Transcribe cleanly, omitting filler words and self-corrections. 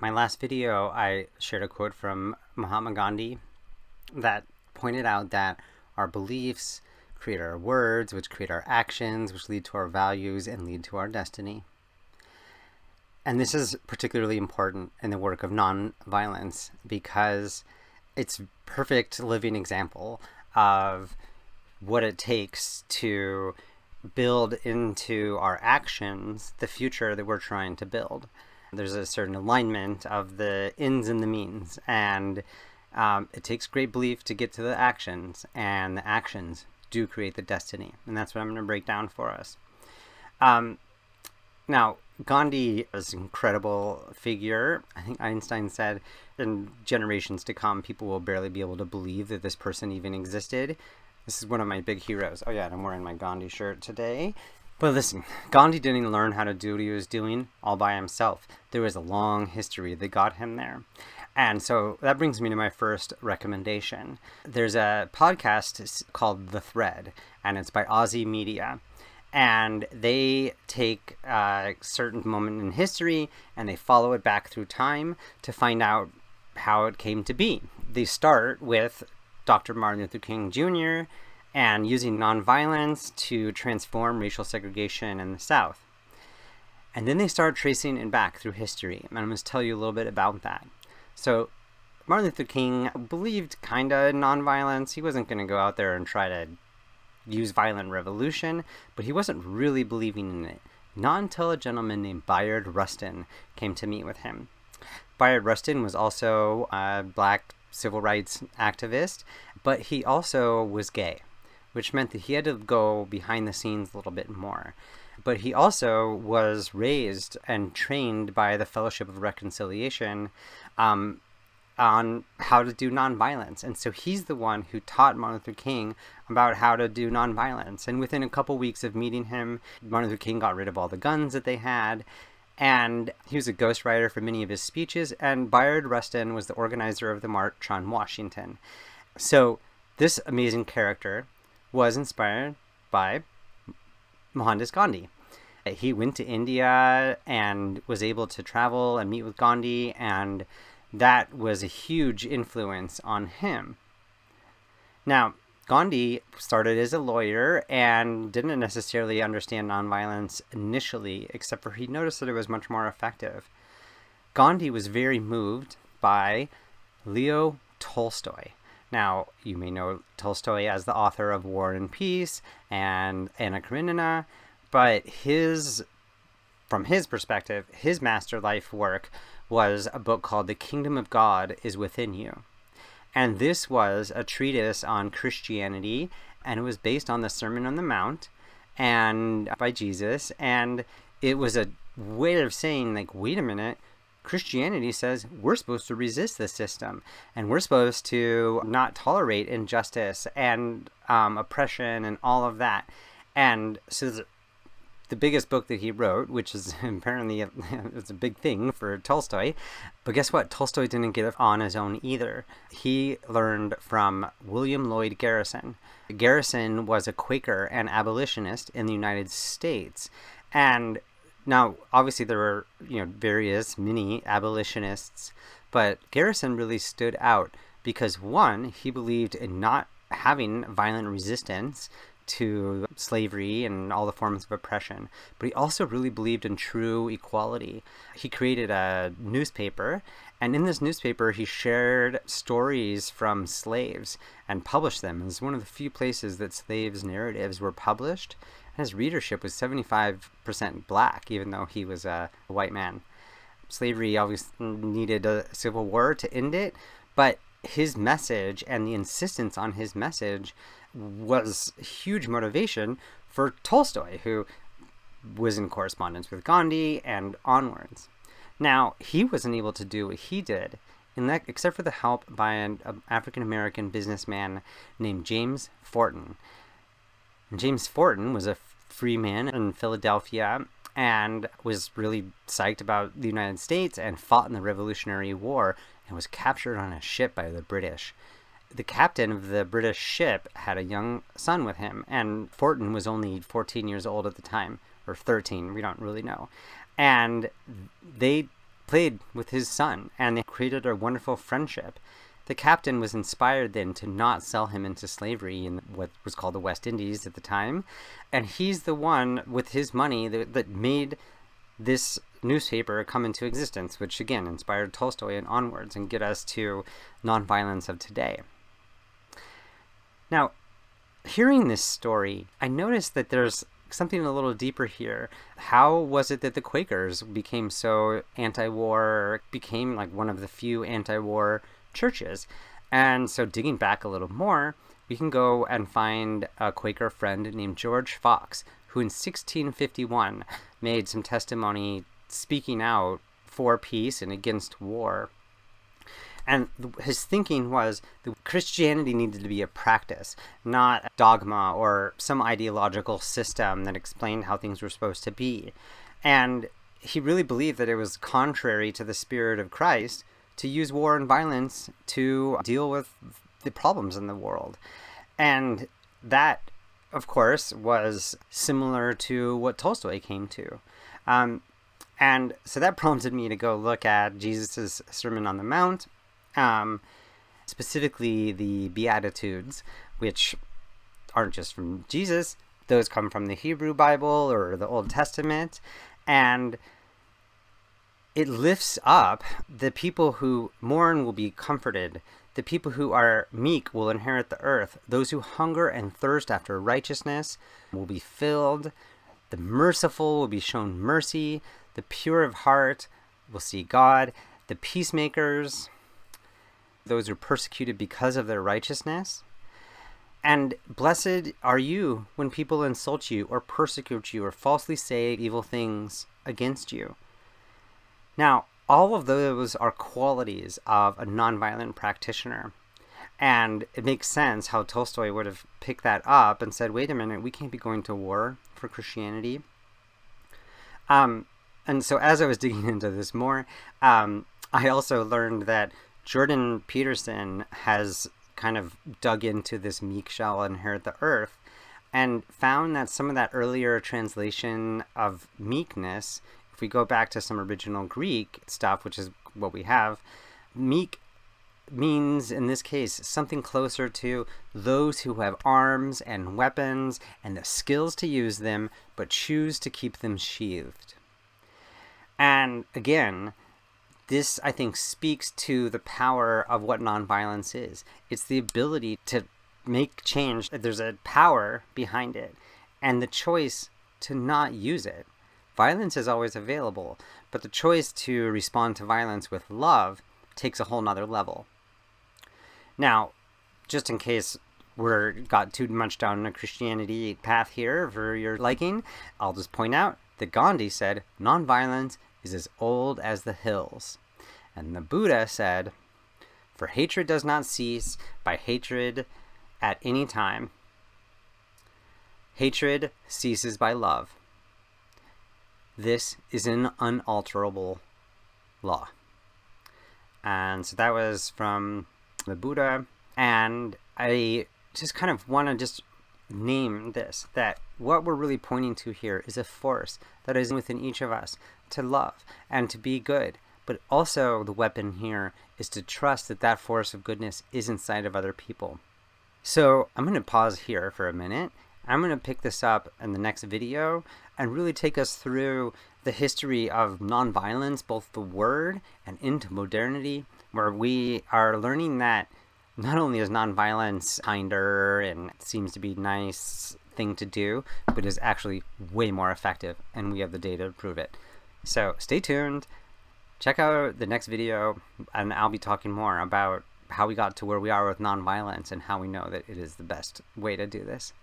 My last video, I shared a quote from Mahatma Gandhi that pointed out that our beliefs create our words, which create our actions, which lead to our values and lead to our destiny. And this is particularly important in the work of nonviolence because it's a perfect living example of what it takes to build into our actions the future that we're trying to build. There's a certain alignment of the ends and the means, and it takes great belief to get to the actions, and the actions do create the destiny, and that's what I'm going to break down for us. Now, Gandhi is an incredible figure. I think Einstein said in generations to come, people will barely be able to believe that this person even existed. This is one of my big heroes. Oh yeah, and I'm wearing my Gandhi shirt today. But listen, Gandhi didn't learn how to do what he was doing all by himself. There was a long history that got him there. And so that brings me to my first recommendation. There's a podcast called The Thread, and it's by OZY Media. And they take a certain moment in history and they follow it back through time to find out how it came to be. They start with Dr. Martin Luther King Jr., and using nonviolence to transform racial segregation in the South. And then they start tracing it back through history, and I'm going to tell you a little bit about that. So Martin Luther King believed kind of in nonviolence. He wasn't going to go out there and try to use violent revolution, but he wasn't really believing in it. Not until a gentleman named Bayard Rustin came to meet with him. Bayard Rustin was also a black civil rights activist, but he also was gay, which meant that he had to go behind the scenes a little bit more. But he also was raised and trained by the Fellowship of Reconciliation on how to do nonviolence. And so he's the one who taught Martin Luther King about how to do nonviolence. And within a couple weeks of meeting him, Martin Luther King got rid of all the guns that they had. And he was a ghostwriter for many of his speeches. And Bayard Rustin was the organizer of the March on Washington. So this amazing character was inspired by Mohandas Gandhi. He went to India and was able to travel and meet with Gandhi, and that was a huge influence on him. Now, Gandhi started as a lawyer and didn't necessarily understand nonviolence initially, except for he noticed that it was much more effective. Gandhi was very moved by Leo Tolstoy. Now, you may know Tolstoy as the author of War and Peace and Anna Karenina, but from his perspective, his master life work was a book called The Kingdom of God is Within You. And this was a treatise on Christianity, and it was based on the Sermon on the Mount and by Jesus, and it was a way of saying, like, wait a minute, Christianity says we're supposed to resist the system, and we're supposed to not tolerate injustice and oppression and all of that. And so the biggest book that he wrote, which is apparently it's a big thing for Tolstoy, but guess what? Tolstoy didn't get it on his own either. He learned from William Lloyd Garrison. Garrison was a Quaker and abolitionist in the United States, and now, obviously, there were, many abolitionists, but Garrison really stood out because, one, he believed in not having violent resistance to slavery and all the forms of oppression, but he also really believed in true equality. He created a newspaper, and in this newspaper, he shared stories from slaves and published them. It was one of the few places that slaves' narratives were published. His readership was 75% black, even though he was a white man. Slavery always needed a civil war to end it, but his message and the insistence on his message was huge motivation for Tolstoy, who was in correspondence with Gandhi and onwards. Now, he wasn't able to do what he did, except for the help by an African-American businessman named James Fortin. James Fortin was a free man in Philadelphia and was really psyched about the United States and fought in the Revolutionary War and was captured on a ship by the British. The captain of the British ship had a young son with him, and Fortin was only 14 years old at the time, or 13, we don't really know. And they played with his son, and they created a wonderful friendship. The captain was inspired then to not sell him into slavery in what was called the West Indies at the time. And he's the one with his money that made this newspaper come into existence, which again inspired Tolstoy and onwards and get us to nonviolence of today. Now, hearing this story, I noticed that there's something a little deeper here. How was it that the Quakers became so anti-war, became like one of the few anti-war churches? And so digging back a little more, we can go and find a Quaker friend named George Fox, who in 1651 made some testimony speaking out for peace and against war. And his thinking was that Christianity needed to be a practice, not a dogma or some ideological system that explained how things were supposed to be. And he really believed that it was contrary to the spirit of Christ to use war and violence to deal with the problems in the world. And that, of course, was similar to what Tolstoy came to. And so that prompted me to go look at Jesus' Sermon on the Mount, specifically the Beatitudes, which aren't just from Jesus. Those come from the Hebrew Bible or the Old Testament. And it lifts up the people who mourn will be comforted. The people who are meek will inherit the earth. Those who hunger and thirst after righteousness will be filled. The merciful will be shown mercy. The pure of heart will see God. The peacemakers, those who are persecuted because of their righteousness. And blessed are you when people insult you or persecute you or falsely say evil things against you. Now, all of those are qualities of a nonviolent practitioner. And it makes sense how Tolstoy would have picked that up and said, wait a minute, we can't be going to war for Christianity. And so as I was digging into this more, I also learned that Jordan Peterson has kind of dug into this meek shall inherit the earth and found that some of that earlier translation of meekness, if we go back to some original Greek stuff, which is what we have, meek means in this case something closer to those who have arms and weapons and the skills to use them, but choose to keep them sheathed. And again, this, I think, speaks to the power of what nonviolence is. It's the ability to make change. There's a power behind it, and the choice to not use it. Violence is always available, but the choice to respond to violence with love takes a whole nother level. Now, just in case we're got too much down a Christianity path here for your liking, I'll just point out that Gandhi said, nonviolence is as old as the hills. And the Buddha said, for hatred does not cease by hatred at any time. Hatred ceases by love. This is an unalterable law. And so that was from the Buddha. And I just kind of want to just name this, that what we're really pointing to here is a force that is within each of us to love and to be good. But also the weapon here is to trust that that force of goodness is inside of other people. So I'm going to pause here for a minute. I'm going to pick this up in the next video and really take us through the history of nonviolence, both the word and into modernity, where we are learning that not only is nonviolence kinder and seems to be a nice thing to do, but is actually way more effective, and we have the data to prove it. So stay tuned. Check out the next video, and I'll be talking more about how we got to where we are with nonviolence and how we know that it is the best way to do this.